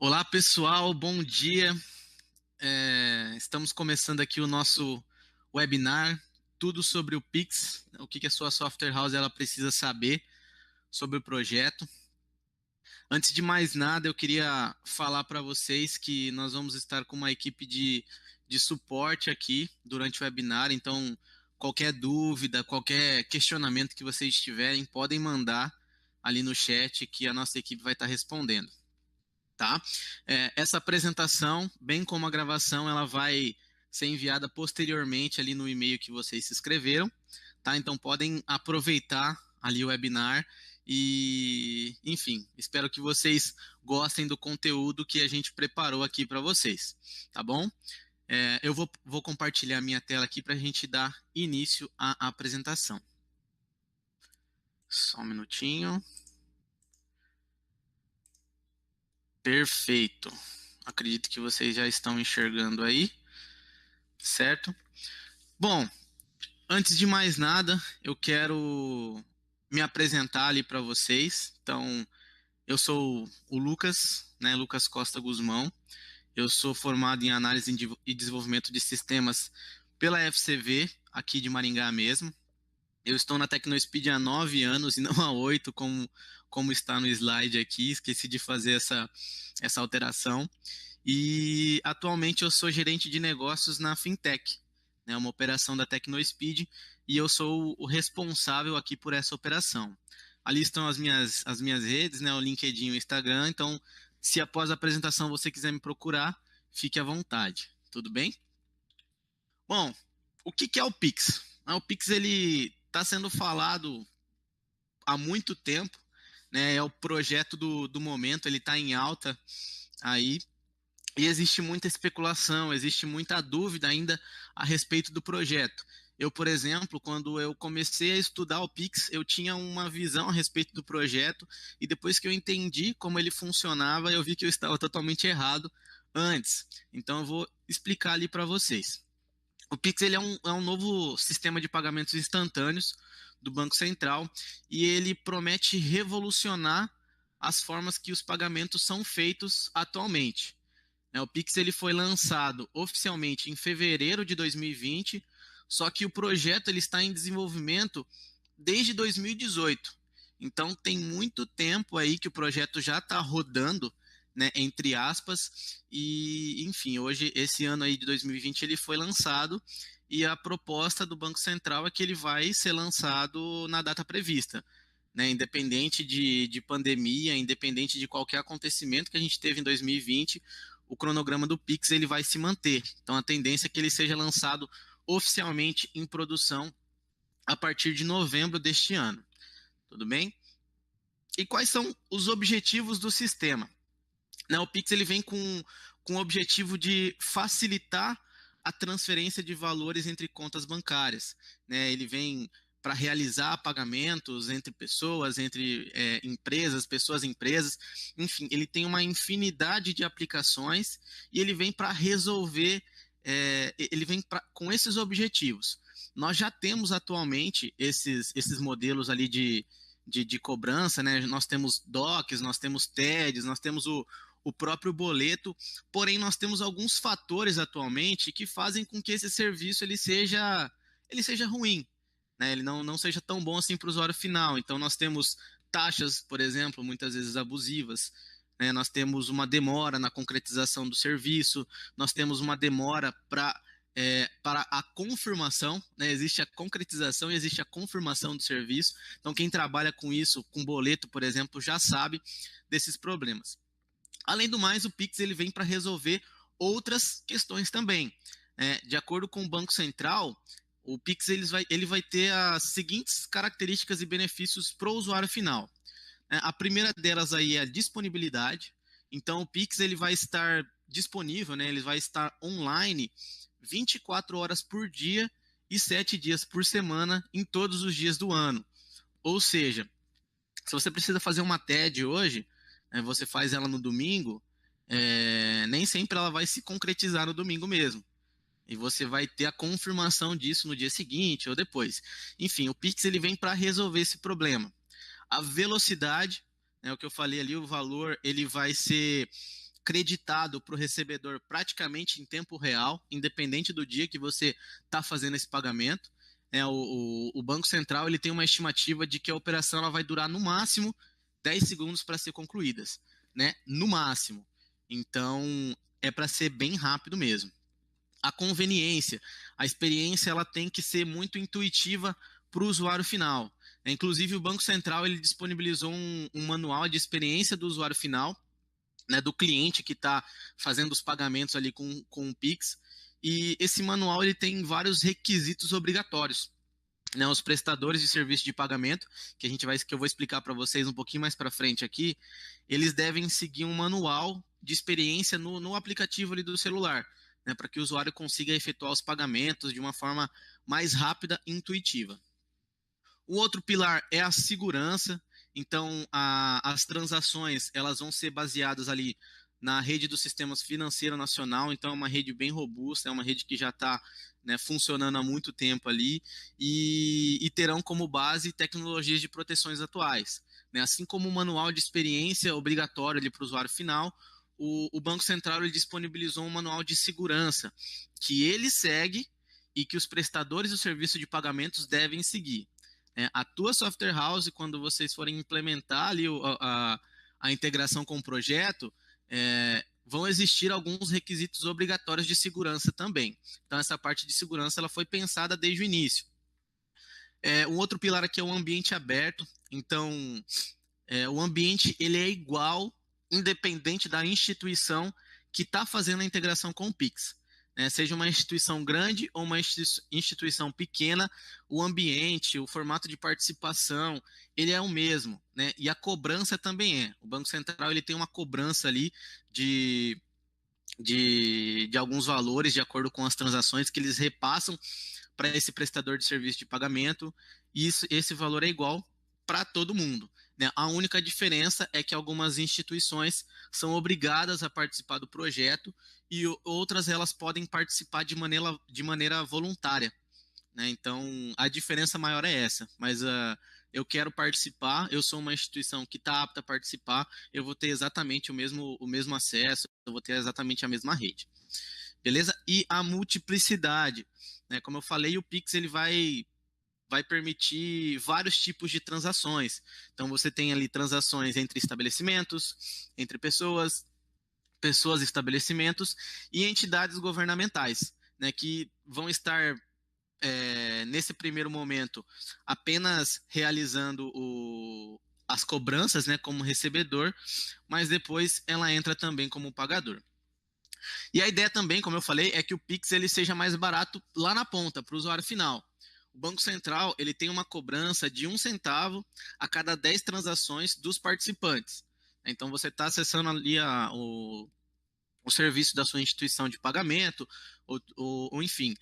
Olá, pessoal, bom dia. Estamos começando aqui o nosso webinar, tudo sobre o Pix, o que a sua software house ela precisa saber sobre o projeto. Antes de mais nada, eu queria falar para vocês que nós vamos estar com uma equipe de suporte aqui durante o webinar, então qualquer dúvida, qualquer questionamento que vocês tiverem, podem mandar ali no chat que a nossa equipe vai estar respondendo. Tá? Essa apresentação, bem como a gravação, ela vai ser enviada posteriormente ali no e-mail que vocês se inscreveram, tá? Então podem aproveitar ali o webinar e, enfim, espero que vocês gostem do conteúdo que a gente preparou aqui para vocês, tá bom? Eu vou compartilhar minha tela aqui para a gente dar início à apresentação. Só um minutinho. Perfeito. Acredito que vocês já estão enxergando aí, certo? Bom, antes de mais nada, eu quero me apresentar ali para vocês. Então, eu sou o Lucas, né, Lucas Costa Guzmão. Eu sou formado em análise e desenvolvimento de sistemas pela FCV, aqui de Maringá mesmo. Eu estou na Tecnospeed há 9 anos e não há 8, como está no slide aqui. Esqueci de fazer essa alteração. E atualmente eu sou gerente de negócios na Fintech, né, uma operação da Tecnospeed, e eu sou o responsável aqui por essa operação. Ali estão as minhas redes, né, o LinkedIn e o Instagram, então se após a apresentação você quiser me procurar, fique à vontade, tudo bem? Bom, o que é o Pix? O Pix ele está sendo falado há muito tempo, né, é o projeto do momento, ele está em alta aí, e existe muita especulação, existe muita dúvida ainda a respeito do projeto. Eu, por exemplo, quando eu comecei a estudar o Pix, eu tinha uma visão a respeito do projeto, e depois que eu entendi como ele funcionava, eu vi que eu estava totalmente errado antes. Então eu vou explicar ali para vocês. O Pix ele é um novo sistema de pagamentos instantâneos do Banco Central, e ele promete revolucionar as formas que os pagamentos são feitos atualmente. O Pix ele foi lançado oficialmente em fevereiro de 2020, só que o projeto ele está em desenvolvimento desde 2018. Então tem muito tempo aí que o projeto já está rodando, né, entre aspas, e enfim, hoje, esse ano aí de 2020, ele foi lançado, e a proposta do Banco Central é que ele vai ser lançado na data prevista, né, independente de pandemia, independente de qualquer acontecimento que a gente teve em 2020, o cronograma do Pix ele vai se manter. Então a tendência é que ele seja lançado oficialmente em produção a partir de novembro deste ano. Tudo bem? E quais são os objetivos do sistema? O Pix ele vem com o objetivo de facilitar a transferência de valores entre contas bancárias, né? Ele vem para realizar pagamentos entre pessoas, entre empresas, pessoas e empresas, enfim, ele tem uma infinidade de aplicações, e ele vem para resolver, ele vem com esses objetivos. Nós já temos atualmente esses modelos ali de cobrança, né? Nós temos DOCs, nós temos TEDs, nós temos o próprio boleto, porém nós temos alguns fatores atualmente que fazem com que esse serviço ele seja ruim, né? Ele não seja tão bom assim para o usuário final. Então nós temos taxas, por exemplo, muitas vezes abusivas, né? Nós temos uma demora na concretização do serviço, nós temos uma demora para a confirmação, né? Existe a concretização e existe a confirmação do serviço. Então quem trabalha com isso, com boleto, por exemplo, já sabe desses problemas. Além do mais, o Pix ele vem para resolver outras questões também. De acordo com o Banco Central, o Pix ele vai ter as seguintes características e benefícios para o usuário final. A primeira delas aí é a disponibilidade. Então, o Pix ele vai estar disponível, né? Ele vai estar online 24 horas por dia e 7 dias por semana em todos os dias do ano. Ou seja, se você precisa fazer uma TED hoje, você faz ela no domingo, nem sempre ela vai se concretizar no domingo mesmo. E você vai ter a confirmação disso no dia seguinte ou depois. Enfim, o Pix ele vem para resolver esse problema. A velocidade, o que eu falei ali, o valor, ele vai ser creditado para o recebedor praticamente em tempo real, independente do dia que você está fazendo esse pagamento. O Banco Central ele tem uma estimativa de que a operação ela vai durar no máximo 10 segundos para ser concluída, né? No máximo. Então, é para ser bem rápido mesmo. A conveniência, a experiência ela tem que ser muito intuitiva para o usuário final. Inclusive, o Banco Central ele disponibilizou um manual de experiência do usuário final, né, do cliente que está fazendo os pagamentos ali com o Pix. E esse manual ele tem vários requisitos obrigatórios. Né, os prestadores de serviço de pagamento, que eu vou explicar para vocês um pouquinho mais para frente aqui, eles devem seguir um manual de experiência no aplicativo ali do celular, né, para que o usuário consiga efetuar os pagamentos de uma forma mais rápida e intuitiva. O outro pilar é a segurança. Então, as transações elas vão ser baseadas ali na rede do Sistema Financeiro Nacional. Então, é uma rede bem robusta, é uma rede que já está, né, funcionando há muito tempo ali e terão como base tecnologias de proteções atuais. Né? Assim como o manual de experiência obrigatório para o usuário final, o Banco Central ele disponibilizou um manual de segurança que ele segue e que os prestadores do serviço de pagamentos devem seguir. A tua software house, quando vocês forem implementar ali a integração com o projeto, vão existir alguns requisitos obrigatórios de segurança também. Então, essa parte de segurança ela foi pensada desde o início. Um outro pilar aqui é o ambiente aberto. Então, o ambiente ele é igual, independente da instituição que está fazendo a integração com o Pix. Seja uma instituição grande ou uma instituição pequena, o ambiente, o formato de participação, ele é o mesmo, né? E a cobrança também é. O Banco Central ele tem uma cobrança ali de alguns valores de acordo com as transações que eles repassam para esse prestador de serviço de pagamento, e esse valor é igual para todo mundo. Né? A única diferença é que algumas instituições são obrigadas a participar do projeto e outras elas podem participar de maneira voluntária. Né? Então, a diferença maior é essa. Mas eu quero participar, eu sou uma instituição que está apta a participar, eu vou ter exatamente o mesmo acesso, eu vou ter exatamente a mesma rede. Beleza? E a multiplicidade. Né? Como eu falei, o Pix ele vai permitir vários tipos de transações. Então, você tem ali transações entre estabelecimentos, entre pessoas e estabelecimentos e entidades governamentais, né, que vão estar, nesse primeiro momento, apenas realizando as cobranças, né, como recebedor, mas depois ela entra também como pagador. E a ideia também, como eu falei, é que o Pix ele seja mais barato lá na ponta, para o usuário final. O Banco Central ele tem uma cobrança de 1 centavo a cada 10 transações dos participantes. Então, você está acessando ali o serviço da sua instituição de pagamento, ou enfim.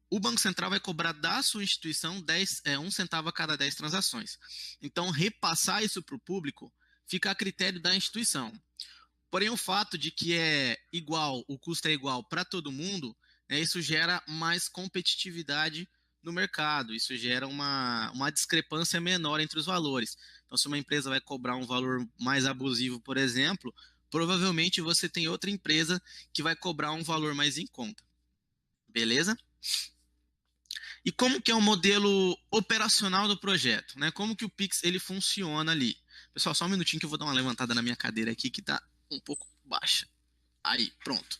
O Banco Central vai cobrar da sua instituição 1 centavo a cada 10 transações. Então, repassar isso para o público fica a critério da instituição. Porém, o fato de que o custo é igual para todo mundo, isso gera mais competitividade no mercado, isso gera uma discrepância menor entre os valores. Então, se uma empresa vai cobrar um valor mais abusivo, por exemplo, provavelmente você tem outra empresa que vai cobrar um valor mais em conta. Beleza? E como que é o modelo operacional do projeto? Né? Como que o Pix ele funciona ali? Pessoal, só um minutinho que eu vou dar uma levantada na minha cadeira aqui, que está um pouco baixa. Aí, pronto.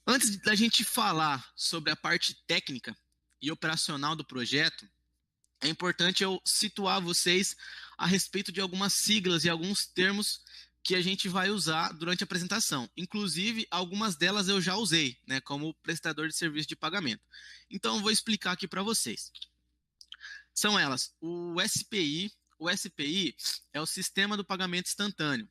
Antes da gente falar sobre a parte técnica e operacional do projeto, é importante eu situar vocês a respeito de algumas siglas e alguns termos que a gente vai usar durante a apresentação. Inclusive, algumas delas eu já usei, né, como prestador de serviço de pagamento. Então, eu vou explicar aqui para vocês. São elas, o SPI. O SPI é o Sistema do Pagamento Instantâneo.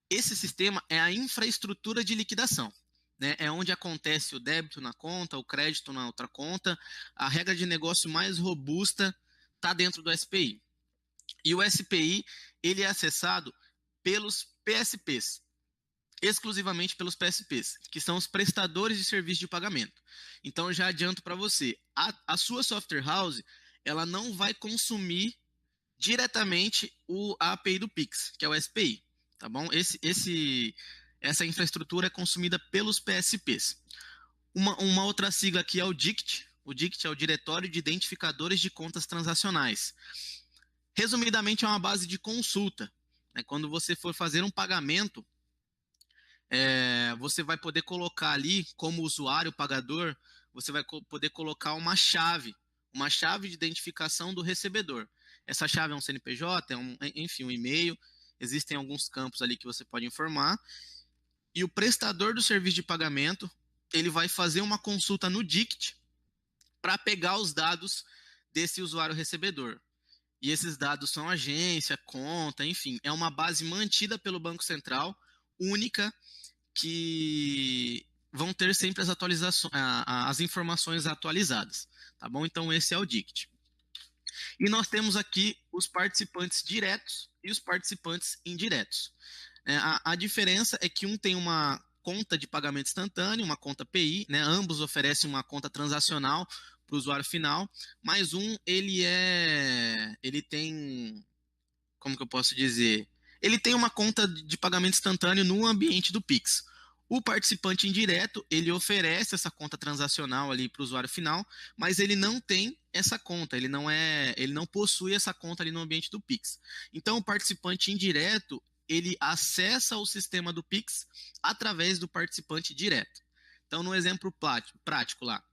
Esse sistema é a infraestrutura de liquidação. Né? É onde acontece o débito na conta, o crédito na outra conta. A regra de negócio mais robusta está dentro do SPI. E o SPI ele é acessado pelos PSPs, exclusivamente pelos PSPs, que são os prestadores de serviço de pagamento. Então, eu já adianto para você, a sua software house ela não vai consumir diretamente a API do Pix, que é o SPI. tá bom? Essa infraestrutura é consumida pelos PSPs. Uma outra sigla aqui é o DICT. O DICT é o Diretório de Identificadores de Contas Transacionais. Resumidamente, é uma base de consulta. Né? Quando você for fazer um pagamento, você vai poder colocar ali, como usuário pagador, você vai poder colocar uma chave de identificação do recebedor. Essa chave é um CNPJ, enfim, um e-mail. Existem alguns campos ali que você pode informar. E o prestador do serviço de pagamento, ele vai fazer uma consulta no DICT para pegar os dados desse usuário recebedor. E esses dados são agência, conta, enfim, é uma base mantida pelo Banco Central, única, que vão ter sempre as informações atualizadas, tá bom? Então esse é o DICT. E nós temos aqui os participantes diretos e os participantes indiretos. A diferença é que um tem uma conta de pagamento instantâneo, uma conta PI, né? Ambos oferecem uma conta transacional para o usuário final, mas ele tem, como que eu posso dizer? Ele tem uma conta de pagamento instantâneo no ambiente do Pix. O participante indireto, ele oferece essa conta transacional ali para o usuário final, mas ele não tem essa conta, ele não possui essa conta ali no ambiente do Pix. Então, o participante indireto, ele acessa o sistema do Pix através do participante direto. Então, no exemplo prático lá,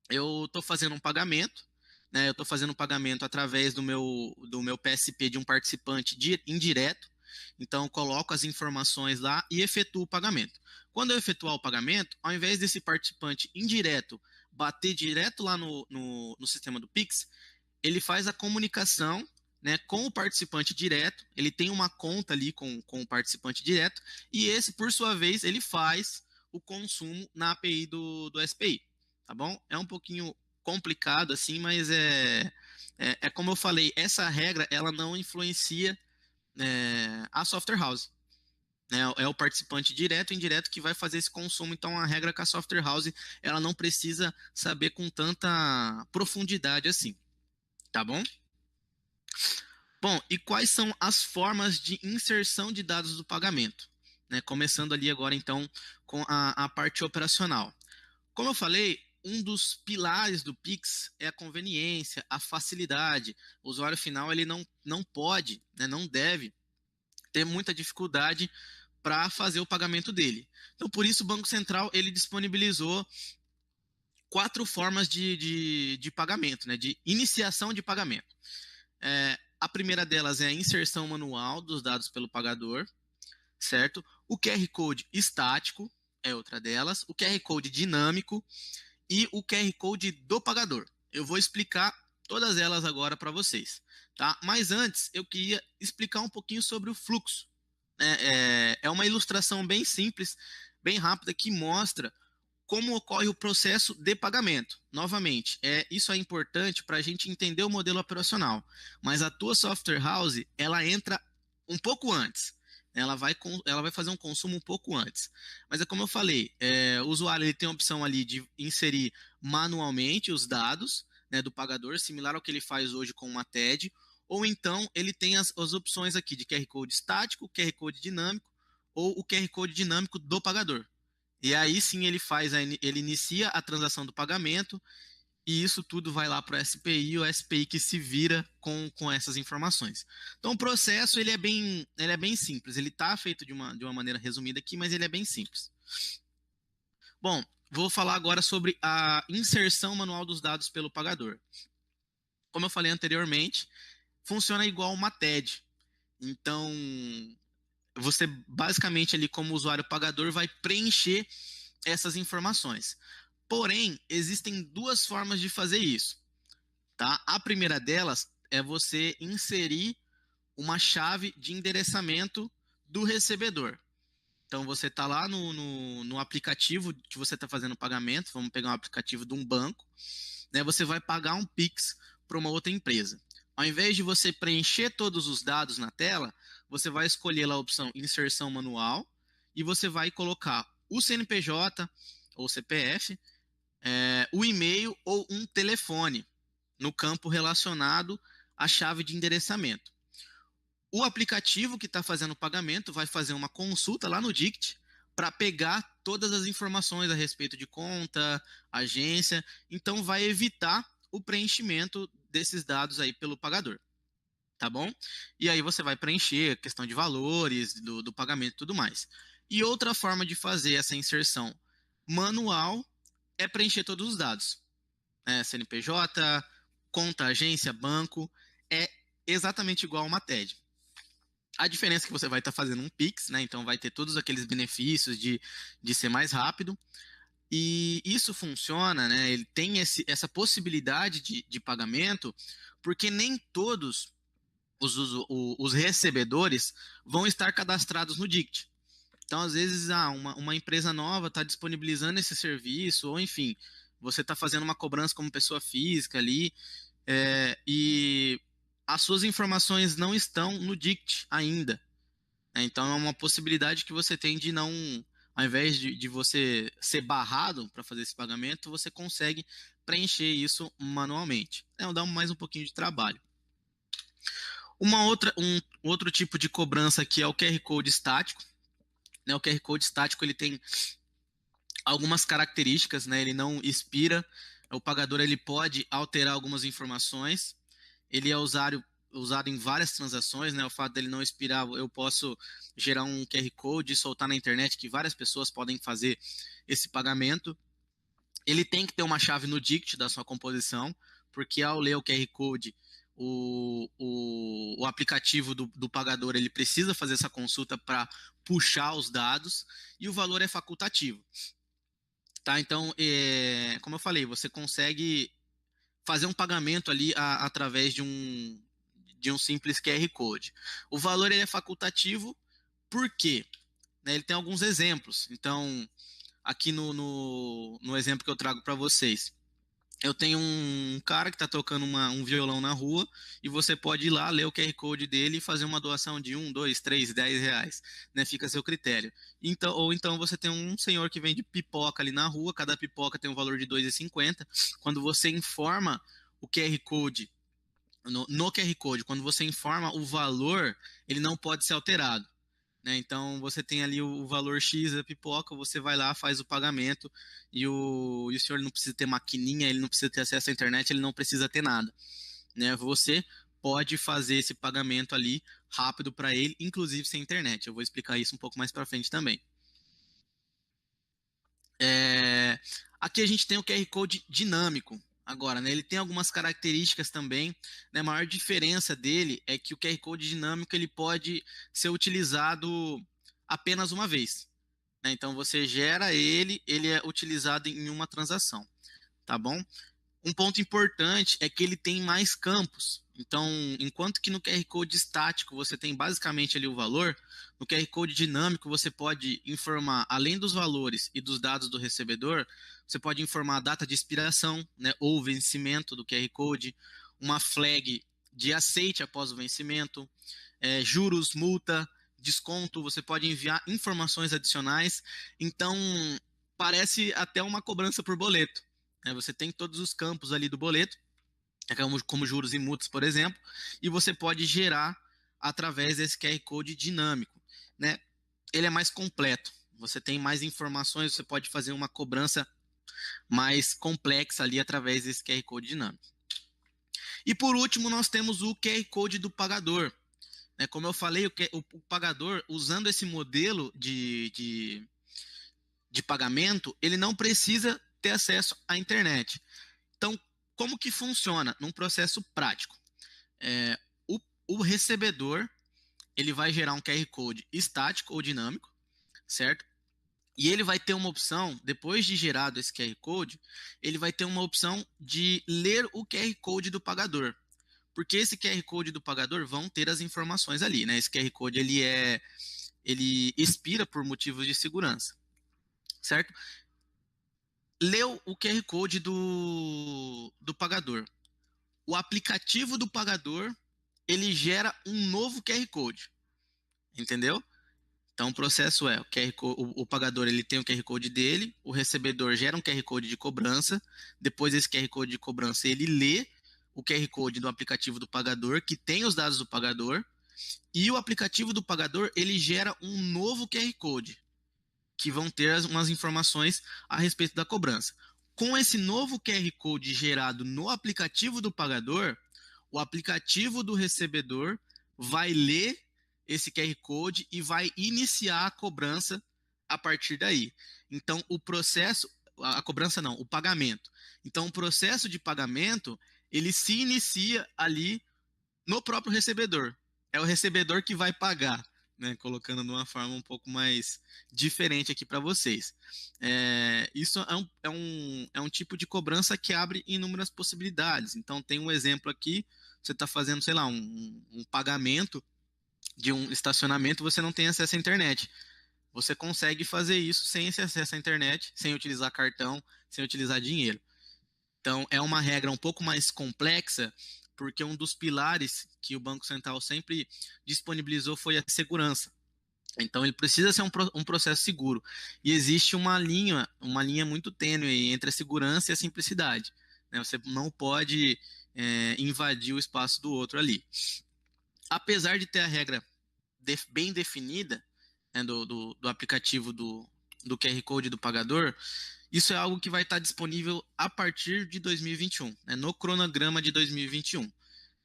eu estou fazendo um pagamento, né? Eu estou fazendo um pagamento através do meu PSP de um participante indireto. Então, eu coloco as informações lá e efetuo o pagamento. Quando eu efetuar o pagamento, ao invés desse participante indireto bater direto lá no sistema do Pix, ele faz a comunicação, né, com o participante direto, ele tem uma conta ali com o participante direto, e esse, por sua vez, ele faz o consumo na API do SPI, tá bom? É um pouquinho complicado assim, mas é como eu falei, essa regra ela não influencia a software house. Né? É o participante direto e indireto que vai fazer esse consumo. Então, a regra com a software house ela não precisa saber com tanta profundidade assim, tá bom? Bom, e quais são as formas de inserção de dados do pagamento? Né? Começando ali agora, então, com a parte operacional. Como eu falei, um dos pilares do Pix é a conveniência, a facilidade. O usuário final ele não pode, né, não deve ter muita dificuldade para fazer o pagamento dele. Então, por isso, o Banco Central ele disponibilizou 4 formas de pagamento, né, de iniciação de pagamento. A primeira delas é a inserção manual dos dados pelo pagador, certo? O QR Code estático é outra delas, o QR Code dinâmico e o QR Code do pagador. Eu vou explicar todas elas agora para vocês, tá? Mas antes, eu queria explicar um pouquinho sobre o fluxo. É uma ilustração bem simples, bem rápida, que mostra como ocorre o processo de pagamento. Novamente, isso é importante para a gente entender o modelo operacional, mas a tua software house, ela entra um pouco antes. Ela vai fazer um consumo um pouco antes. Mas é como eu falei, o usuário ele tem a opção ali de inserir manualmente os dados, né, do pagador, similar ao que ele faz hoje com uma TED, ou então ele tem as opções aqui de QR Code estático, QR Code dinâmico, ou o QR Code dinâmico do pagador. E aí sim ele inicia a transação do pagamento e isso tudo vai lá para o SPI, o SPI que se vira com essas informações. Então o processo ele é bem simples, ele está feito de uma maneira resumida aqui, mas ele é bem simples. Bom, vou falar agora sobre a inserção manual dos dados pelo pagador. Como eu falei anteriormente, funciona igual uma TED. Então, você basicamente ali como usuário pagador vai preencher essas informações. Porém, existem 2 formas de fazer isso, tá? A primeira delas é você inserir uma chave de endereçamento do recebedor. Então, você está lá no aplicativo que você está fazendo o pagamento, vamos pegar um aplicativo de um banco, né? Você vai pagar um Pix para uma outra empresa. Ao invés de você preencher todos os dados na tela, você vai escolher lá a opção inserção manual e você vai colocar o CNPJ ou CPF, o e-mail ou um telefone no campo relacionado à chave de endereçamento. O aplicativo que está fazendo o pagamento vai fazer uma consulta lá no Dict para pegar todas as informações a respeito de conta, agência, então vai evitar o preenchimento desses dados aí pelo pagador, tá bom? E aí você vai preencher a questão de valores, do pagamento e tudo mais. E outra forma de fazer essa inserção manual é preencher todos os dados. CNPJ, conta, agência, banco, é exatamente igual a uma TED. A diferença é que você vai estar fazendo um Pix, né? Então vai ter todos aqueles benefícios de ser mais rápido. E isso funciona, né? Ele tem essa possibilidade de pagamento, porque nem todos os recebedores vão estar cadastrados no Dict. Então, às vezes, uma empresa nova está disponibilizando esse serviço, ou enfim, você está fazendo uma cobrança como pessoa física ali, e as suas informações não estão no Dict ainda. Então, é uma possibilidade que você tem de não, ao invés de você ser barrado para fazer esse pagamento, você consegue preencher isso manualmente. Dá mais um pouquinho de trabalho. Outro tipo de cobrança aqui é o QR Code estático. Né? O QR Code estático ele tem algumas características, né? Ele não expira. O pagador ele pode alterar algumas informações. Ele é usado em várias transações, né? O fato dele não expirar, eu posso gerar um QR Code e soltar na internet que várias pessoas podem fazer esse pagamento. Ele tem que ter uma chave no Dict da sua composição, porque ao ler o QR Code, o aplicativo do pagador ele precisa fazer essa consulta para puxar os dados e o valor é facultativo. Tá? Então, como eu falei, você consegue fazer um pagamento ali através de um simples QR Code. O valor ele é facultativo, por quê? Né, ele tem alguns exemplos. Então, aqui no exemplo que eu trago para vocês, eu tenho um cara que está tocando um violão na rua e você pode ir lá, ler o QR Code dele e fazer uma doação de 1, 2, 3, 10 reais, né? Fica a seu critério. Então, ou então você tem um senhor que vende pipoca ali na rua, cada pipoca tem um valor de R$ 2,50. Quando você informa o QR Code, no QR Code, quando você informa o valor, ele não pode ser alterado. Né? Então você tem ali o valor X da pipoca, você vai lá, faz o pagamento e o senhor não precisa ter maquininha, ele não precisa ter acesso à internet, ele não precisa ter nada. Né? Você pode fazer esse pagamento ali rápido para ele, inclusive sem internet. Eu vou explicar isso um pouco mais para frente também. Aqui a gente tem o QR Code dinâmico. Agora, né, ele tem algumas características também. Né, a maior diferença dele é que o QR Code dinâmico ele pode ser utilizado apenas uma vez. Né? Então, você gera ele é utilizado em uma transação. Tá bom? Um ponto importante é que ele tem mais campos. Então, enquanto que no QR Code estático você tem basicamente ali o valor, no QR Code dinâmico você pode informar, além dos valores e dos dados do recebedor, você pode informar a data de expiração, né, ou vencimento do QR Code, uma flag de aceite após o vencimento, juros, multa, desconto, você pode enviar informações adicionais. Então, parece até uma cobrança por boleto. Você tem todos os campos ali do boleto, como juros e multas, por exemplo, e você pode gerar através desse QR Code dinâmico. Né? Ele é mais completo, você tem mais informações, você pode fazer uma cobrança mais complexa ali através desse QR Code dinâmico. E por último, nós temos o QR Code do pagador. Como eu falei, o pagador, usando esse modelo de pagamento, ele não precisa ter acesso à internet. Então, como que funciona num processo prático? O recebedor ele vai gerar um QR Code estático ou dinâmico, certo? E ele vai ter uma opção, depois de gerado esse QR Code, ele vai ter uma opção de ler o QR Code do pagador. Porque esse QR Code do pagador vão ter as informações ali, né? Esse QR Code ele expira por motivos de segurança, certo? Leu o QR Code do pagador. O aplicativo do pagador, ele gera um novo QR Code. Entendeu? Então, o processo é, o pagador ele tem o QR Code dele, o recebedor gera um QR Code de cobrança, depois esse QR Code de cobrança ele lê o QR Code do aplicativo do pagador, que tem os dados do pagador, E o aplicativo do pagador, ele gera um novo QR Code, que vão ter umas informações a respeito da cobrança. Com esse novo QR Code gerado no aplicativo do pagador, o aplicativo do recebedor vai ler esse QR Code e vai iniciar a cobrança a partir daí. Então, o processo, a cobrança não, o pagamento. Então, o processo de pagamento, ele se inicia ali no próprio recebedor. É o recebedor que vai pagar, né? Colocando de uma forma um pouco mais diferente aqui para vocês. Isso é um tipo de cobrança que abre inúmeras possibilidades. Então, tem um exemplo aqui, você está fazendo, sei lá, um pagamento de um estacionamento, você não tem acesso à internet. Você consegue fazer isso sem esse acesso à internet, sem utilizar cartão, sem utilizar dinheiro. Então, é uma regra um pouco mais complexa, porque um dos pilares que o Banco Central sempre disponibilizou foi a segurança. Então, ele precisa ser um processo seguro. E existe uma linha muito tênue entre a segurança e a simplicidade, né? Você não pode invadir o espaço do outro ali. Apesar de ter a regra bem definida, né, do aplicativo do QR Code do pagador, isso é algo que vai estar disponível a partir de 2021, né, no cronograma de 2021.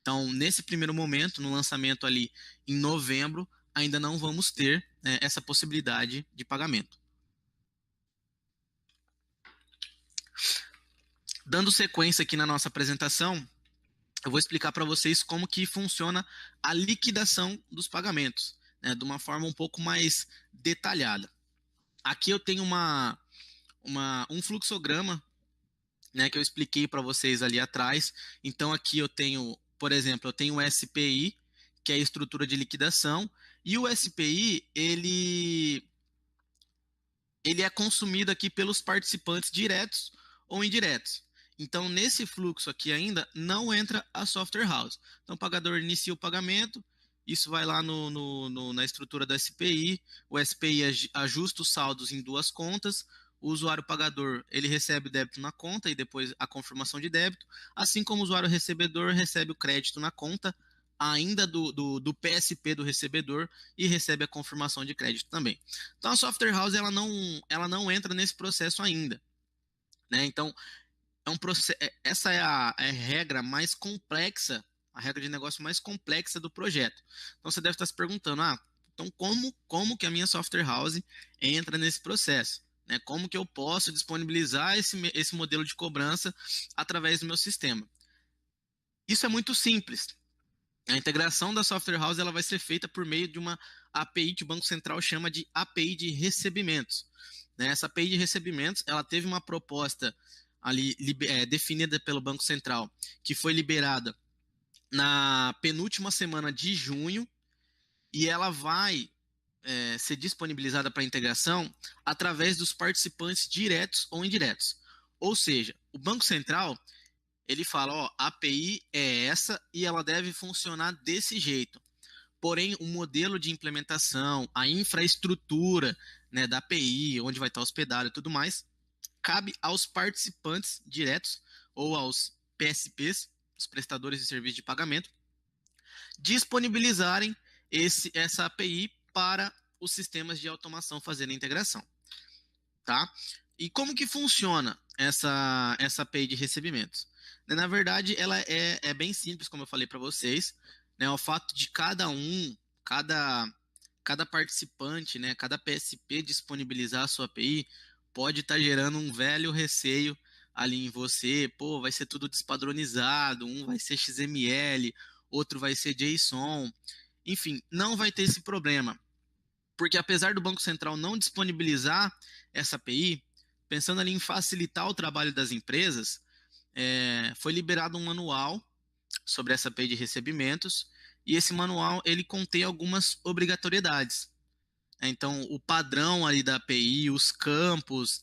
Então, nesse primeiro momento, no lançamento ali em novembro, ainda não vamos ter essa possibilidade de pagamento. Dando sequência aqui na nossa apresentação, eu vou explicar para vocês como que funciona a liquidação dos pagamentos, né, de uma forma um pouco mais detalhada. Aqui eu tenho um fluxograma, né, que eu expliquei para vocês ali atrás. Então aqui eu tenho, por exemplo, eu tenho o SPI, que é a estrutura de liquidação, e o SPI, ele é consumido aqui pelos participantes diretos ou indiretos. Então, nesse fluxo aqui ainda, não entra a software house. Então, o pagador inicia o pagamento, isso vai lá na estrutura do SPI, o SPI ajusta os saldos em duas contas, o usuário pagador, ele recebe o débito na conta e depois a confirmação de débito, assim como o usuário recebedor recebe o crédito na conta, ainda do PSP do recebedor, e recebe a confirmação de crédito também. Então a software house ela não entra nesse processo ainda, né? Então essa é a regra mais complexa, a regra de negócio mais complexa do projeto. Então você deve estar se perguntando, então como que a minha software house entra nesse processo? Né? Como que eu posso disponibilizar esse modelo de cobrança através do meu sistema? Isso é muito simples. A integração da software house ela vai ser feita por meio de uma API que o Banco Central chama de API de recebimentos. Né? Essa API de recebimentos ela teve uma proposta ali definida pelo Banco Central, que foi liberada na penúltima semana de junho, e ela vai ser disponibilizada para integração através dos participantes diretos ou indiretos. Ou seja, o Banco Central ele fala, a API é essa e ela deve funcionar desse jeito. Porém, o modelo de implementação, a infraestrutura, né, da API, onde vai estar hospedado e tudo mais, cabe aos participantes diretos ou aos PSPs, os prestadores de serviço de pagamento, disponibilizarem essa API para os sistemas de automação fazerem a integração. Tá? E como que funciona essa API de recebimentos? Na verdade, ela é bem simples, como eu falei para vocês. Né? O fato de cada participante, né, cada PSP disponibilizar a sua API, pode estar gerando um velho receio ali em você. Pô, vai ser tudo despadronizado, um vai ser XML, outro vai ser JSON. Enfim, não vai ter esse problema. Porque apesar do Banco Central não disponibilizar essa API, pensando ali em facilitar o trabalho das empresas, foi liberado um manual sobre essa API de recebimentos, e esse manual ele contém algumas obrigatoriedades. Então, o padrão ali da API, os campos,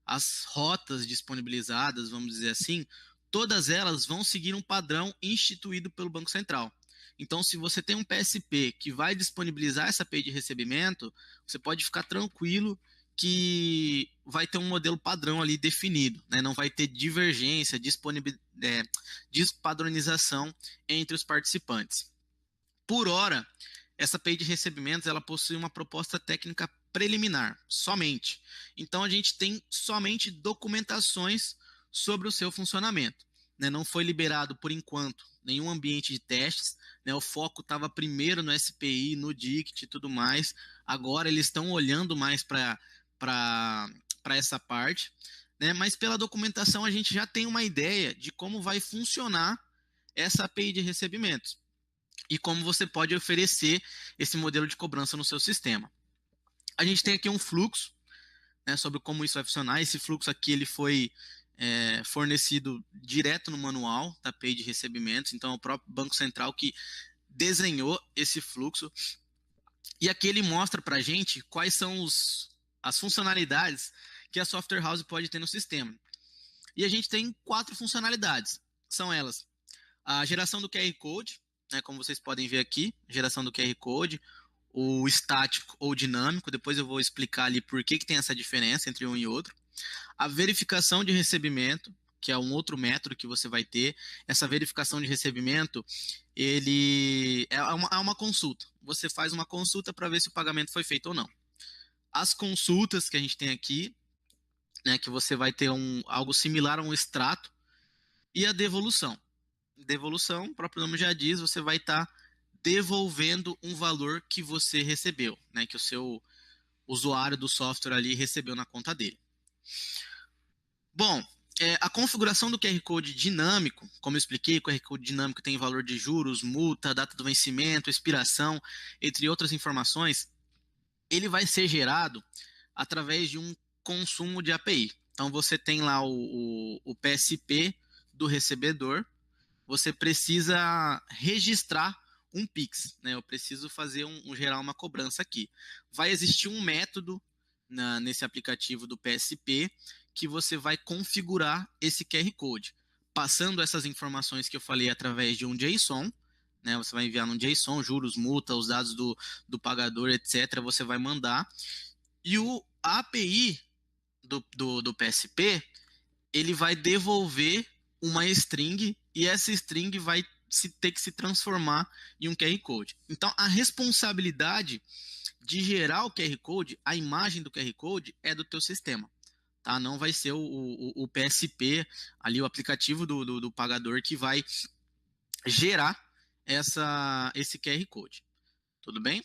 as rotas disponibilizadas, vamos dizer assim, todas elas vão seguir um padrão instituído pelo Banco Central. Então, se você tem um PSP que vai disponibilizar essa API de recebimento, você pode ficar tranquilo que vai ter um modelo padrão ali definido, né? Não vai ter divergência, despadronização entre os participantes. Por hora, essa API de recebimentos ela possui uma proposta técnica preliminar, somente. Então, a gente tem somente documentações sobre o seu funcionamento. Né? Não foi liberado, por enquanto, nenhum ambiente de testes. Né? O foco estava primeiro no SPI, no DICT e tudo mais. Agora, eles estão olhando mais para essa parte. Né? Mas, pela documentação, a gente já tem uma ideia de como vai funcionar essa API de recebimentos e como você pode oferecer esse modelo de cobrança no seu sistema. A gente tem aqui um fluxo, né, sobre como isso vai funcionar. Esse fluxo aqui ele foi fornecido direto no manual da API de recebimentos, então é o próprio Banco Central que desenhou esse fluxo. E aqui ele mostra para a gente quais são as funcionalidades que a software house pode ter no sistema. E a gente tem 4 funcionalidades. São elas: a geração do QR Code, né, como vocês podem ver aqui, geração do QR Code, o estático ou dinâmico, depois eu vou explicar ali por que tem essa diferença entre um e outro. A verificação de recebimento, que é um outro método que você vai ter. Essa verificação de recebimento, ele é uma consulta. Você faz uma consulta para ver se o pagamento foi feito ou não. As consultas que a gente tem aqui, né, que você vai ter algo similar a um extrato, e a devolução. Devolução, o próprio nome já diz, você vai estar devolvendo um valor que você recebeu, né, que o seu usuário do software ali recebeu na conta dele. Bom, a configuração do QR Code dinâmico, como eu expliquei, o QR Code dinâmico tem valor de juros, multa, data do vencimento, expiração, entre outras informações. Ele vai ser gerado através de um consumo de API. Então, você tem lá o PSP do recebedor, você precisa registrar um Pix, né? Eu preciso fazer gerar uma cobrança aqui. Vai existir um método nesse aplicativo do PSP que você vai configurar esse QR Code, passando essas informações que eu falei através de um JSON, né? Você vai enviar num JSON, juros, multa, os dados do pagador, etc. Você vai mandar. E a API do PSP, ele vai devolver uma string e essa string vai ter que se transformar em um QR Code. Então, a responsabilidade de gerar o QR Code, a imagem do QR Code, é do teu sistema. Tá? Não vai ser o PSP, ali o aplicativo do pagador que vai gerar esse QR Code. Tudo bem?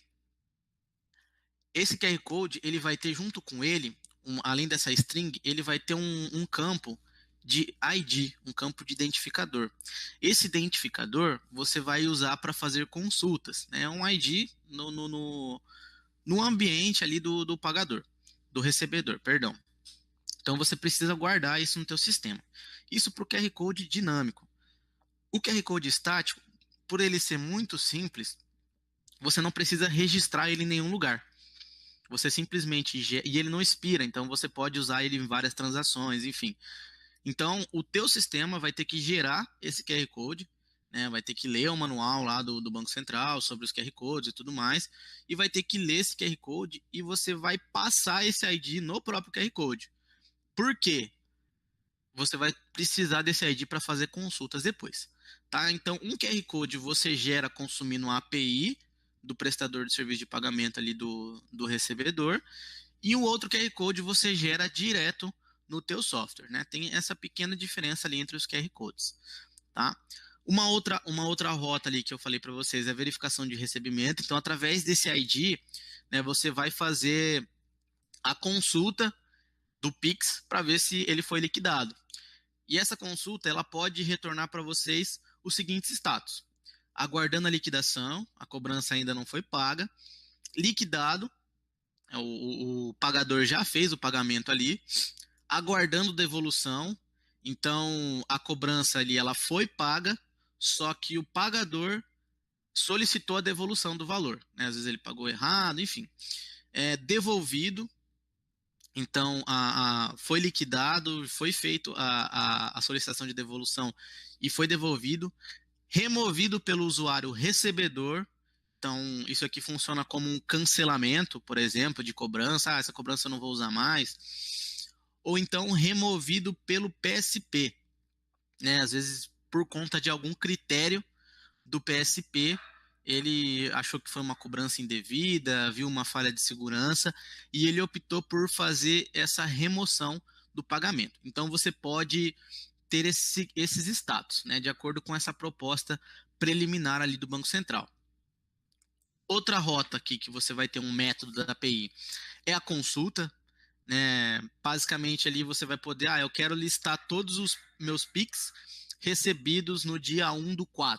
Esse QR Code, ele vai ter junto com ele, além dessa string, ele vai ter um campo de ID, um campo de identificador. Esse identificador você vai usar para fazer consultas, né? Um ID no ambiente ali do pagador, do recebedor, perdão. Então você precisa guardar isso no teu sistema. Isso para o QR Code dinâmico. O QR Code estático, por ele ser muito simples, você não precisa registrar ele em nenhum lugar. Você simplesmente... E ele não expira, então você pode usar ele em várias transações, enfim. Então, o teu sistema vai ter que gerar esse QR Code, né? Vai ter que ler o manual lá do Banco Central sobre os QR Codes e tudo mais, e vai ter que ler esse QR Code e você vai passar esse ID no próprio QR Code. Por quê? Você vai precisar desse ID para fazer consultas depois. Tá? Então, um QR Code você gera consumindo a API do prestador de serviço de pagamento ali do recebedor, e o outro QR Code você gera direto no teu software, né? Tem essa pequena diferença ali entre os QR Codes, tá? Uma outra rota ali que eu falei para vocês é a verificação de recebimento. Então, através desse ID, né, você vai fazer a consulta do Pix para ver se ele foi liquidado. E essa consulta ela pode retornar para vocês os seguintes status: aguardando a liquidação, a cobrança ainda não foi paga; liquidado, o pagador já fez o pagamento ali; aguardando devolução, então a cobrança ali ela foi paga, só que o pagador solicitou a devolução do valor, né? Às vezes ele pagou errado, enfim. Devolvido, então foi liquidado, foi feito a solicitação de devolução e foi devolvido; removido pelo usuário recebedor. Então, isso aqui funciona como um cancelamento, por exemplo, de cobrança. Essa cobrança eu não vou usar mais. Ou então removido pelo PSP, né? Às vezes por conta de algum critério do PSP ele achou que foi uma cobrança indevida, viu uma falha de segurança e ele optou por fazer essa remoção do pagamento. Então você pode ter esses status, né, de acordo com essa proposta preliminar ali do Banco Central. Outra rota aqui que você vai ter um método da API é a consulta, né? Basicamente ali você vai poder, eu quero listar todos os meus PIX recebidos no dia 1/4.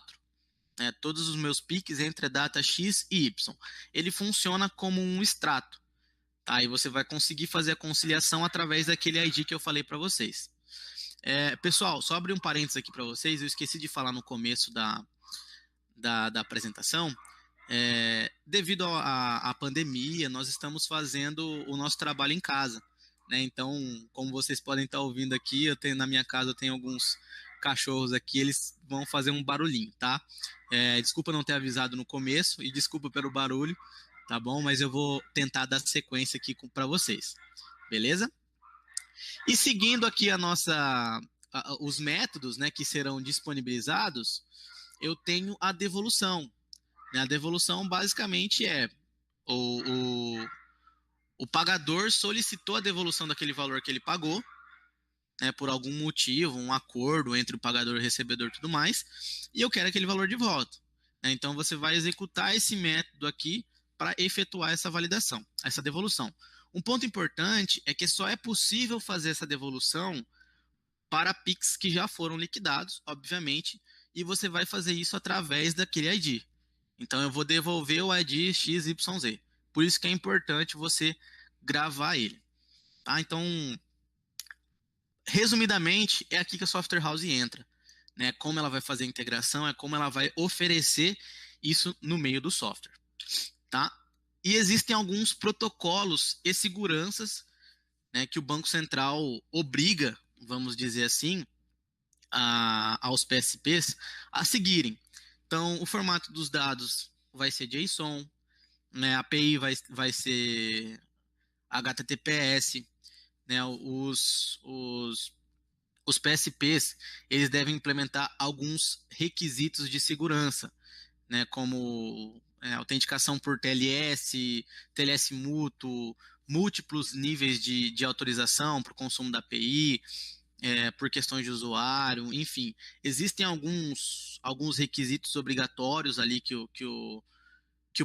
Né? Todos os meus PIX entre a data X e Y. Ele funciona como um extrato. Tá? E você vai conseguir fazer a conciliação através daquele ID que eu falei para vocês. Pessoal, só abrir um parênteses aqui para vocês, eu esqueci de falar no começo da apresentação. Devido à pandemia, nós estamos fazendo o nosso trabalho em casa. Né? Então, como vocês podem estar ouvindo aqui, na minha casa eu tenho alguns cachorros aqui, eles vão fazer um barulhinho, tá? Desculpa não ter avisado no começo e desculpa pelo barulho, tá bom? Mas eu vou tentar dar sequência aqui para vocês, beleza? E seguindo aqui os métodos, né, que serão disponibilizados, eu tenho a devolução. A devolução basicamente é o pagador solicitou a devolução daquele valor que ele pagou, né, por algum motivo, um acordo entre o pagador e o recebedor e tudo mais, e eu quero aquele valor de volta. Né? Então você vai executar esse método aqui para efetuar essa validação, essa devolução. Um ponto importante é que só é possível fazer essa devolução para PIX que já foram liquidados, obviamente, e você vai fazer isso através daquele ID. Então eu vou devolver o ID XYZ. Por isso que é importante você gravar ele. Tá? Então, resumidamente, é aqui que a Software House entra. Né? Como ela vai fazer a integração, é como ela vai oferecer isso no meio do software. Tá? E existem alguns protocolos e seguranças, né, que o Banco Central obriga, vamos dizer assim, aos PSPs a seguirem. Então, o formato dos dados vai ser JSON, né, a API vai ser HTTPS, né, os PSPs eles devem implementar alguns requisitos de segurança, né, como autenticação por TLS, TLS mútuo, múltiplos níveis de autorização para o consumo da API, por questões de usuário, enfim, existem alguns requisitos obrigatórios ali que o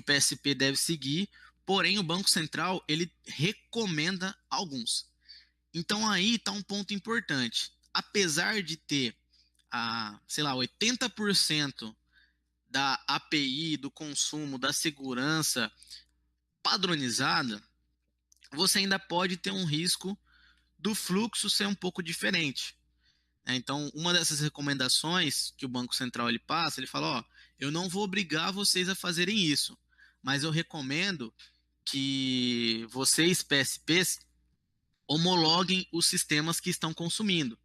PSP deve seguir, porém o Banco Central ele recomenda alguns. Então aí está um ponto importante. Apesar de ter, sei lá, 80% da API, do consumo, da segurança padronizada, você ainda pode ter um risco do fluxo ser um pouco diferente. Então, uma dessas recomendações que o Banco Central ele passa, ele fala, eu não vou obrigar vocês a fazerem isso, mas eu recomendo que vocês, PSPs, homologuem os sistemas que estão consumindo.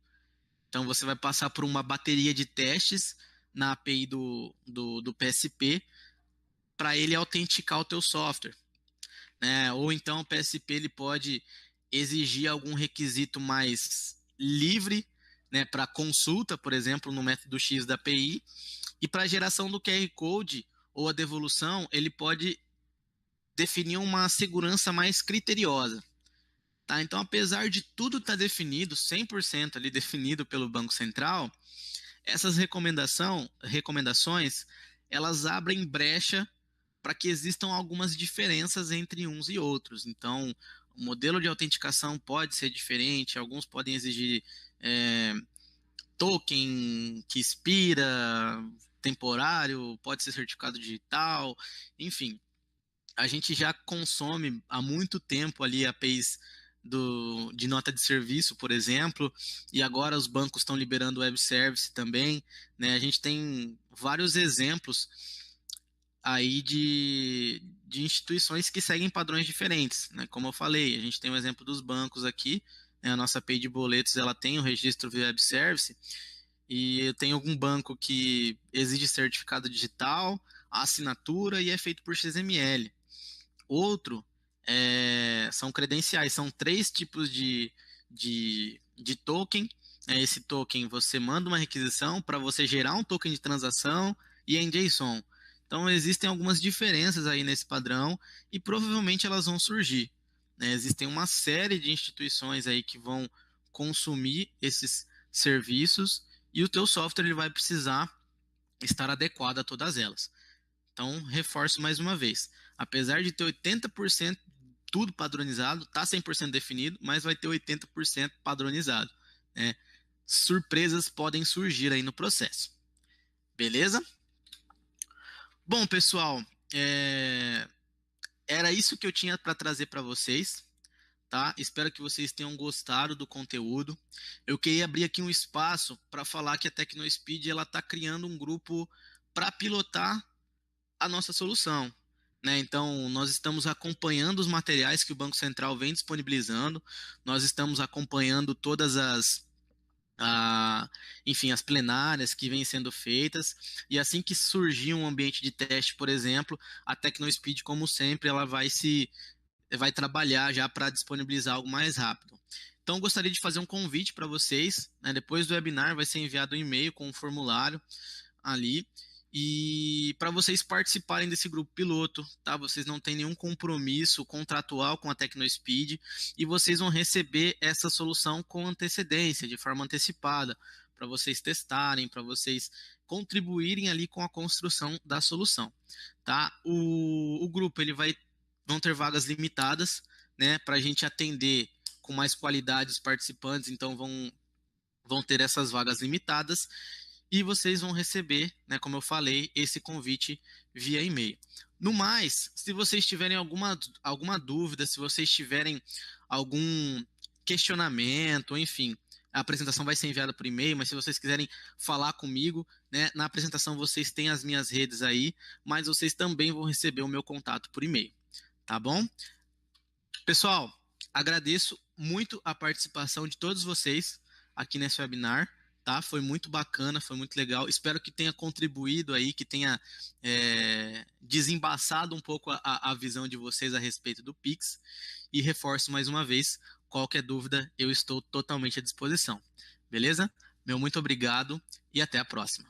Então, você vai passar por uma bateria de testes na API do PSP para ele autenticar o teu software. Né? Ou então o PSP ele pode exigir algum requisito mais livre, né, para consulta, por exemplo, no método X da API, e para a geração do QR Code ou a devolução, ele pode definir uma segurança mais criteriosa. Tá? Então, apesar de tudo estar definido, 100% ali definido pelo Banco Central, essas recomendações, elas abrem brecha para que existam algumas diferenças entre uns e outros. Então, o modelo de autenticação pode ser diferente, alguns podem exigir token que expira, temporário, pode ser certificado digital, enfim. A gente já consome há muito tempo ali APIs de nota de serviço, por exemplo, e agora os bancos estão liberando web service também, né? A gente tem vários exemplos aí de instituições que seguem padrões diferentes, né? Como eu falei, a gente tem o exemplo dos bancos aqui, né? A nossa API de boletos, ela tem o registro via web service, e tem algum banco que exige certificado digital, assinatura e é feito por XML. Outro são credenciais, são 3 tipos de token. Esse token você manda uma requisição para você gerar um token de transação e é em JSON. Então, existem algumas diferenças aí nesse padrão e provavelmente elas vão surgir, né? Existem uma série de instituições aí que vão consumir esses serviços e o teu software ele vai precisar estar adequado a todas elas. Então, reforço mais uma vez. Apesar de ter 80% tudo padronizado, está 100% definido, mas vai ter 80% padronizado, né? Surpresas podem surgir aí no processo. Beleza? Bom, pessoal, era isso que eu tinha para trazer para vocês, tá? Espero que vocês tenham gostado do conteúdo. Eu queria abrir aqui um espaço para falar que a TecnoSpeed ela está criando um grupo para pilotar a nossa solução, né? Então, nós estamos acompanhando os materiais que o Banco Central vem disponibilizando, nós estamos acompanhando todas enfim, as plenárias que vêm sendo feitas, e assim que surgir um ambiente de teste, por exemplo, a TecnoSpeed, como sempre, ela vai trabalhar já para disponibilizar algo mais rápido. Então, gostaria de fazer um convite para vocês, né? Depois do webinar vai ser enviado um e-mail com um formulário ali, e para vocês participarem desse grupo piloto, tá? Vocês não têm nenhum compromisso contratual com a TecnoSpeed e vocês vão receber essa solução com antecedência, de forma antecipada, para vocês testarem, para vocês contribuírem ali com a construção da solução, tá? O grupo vão ter vagas limitadas, né? Para a gente atender com mais qualidade os participantes, então vão ter essas vagas limitadas e vocês vão receber, né, como eu falei, esse convite via e-mail. No mais, se vocês tiverem alguma dúvida, se vocês tiverem algum questionamento, enfim, a apresentação vai ser enviada por e-mail, mas se vocês quiserem falar comigo, né, na apresentação vocês têm as minhas redes aí, mas vocês também vão receber o meu contato por e-mail, tá bom? Pessoal, agradeço muito a participação de todos vocês aqui nesse webinar, tá? Foi muito bacana, foi muito legal. Espero que tenha contribuído aí, que tenha desembaçado um pouco a visão de vocês a respeito do Pix. E reforço mais uma vez, qualquer dúvida, eu estou totalmente à disposição. Beleza? Meu muito obrigado e até a próxima.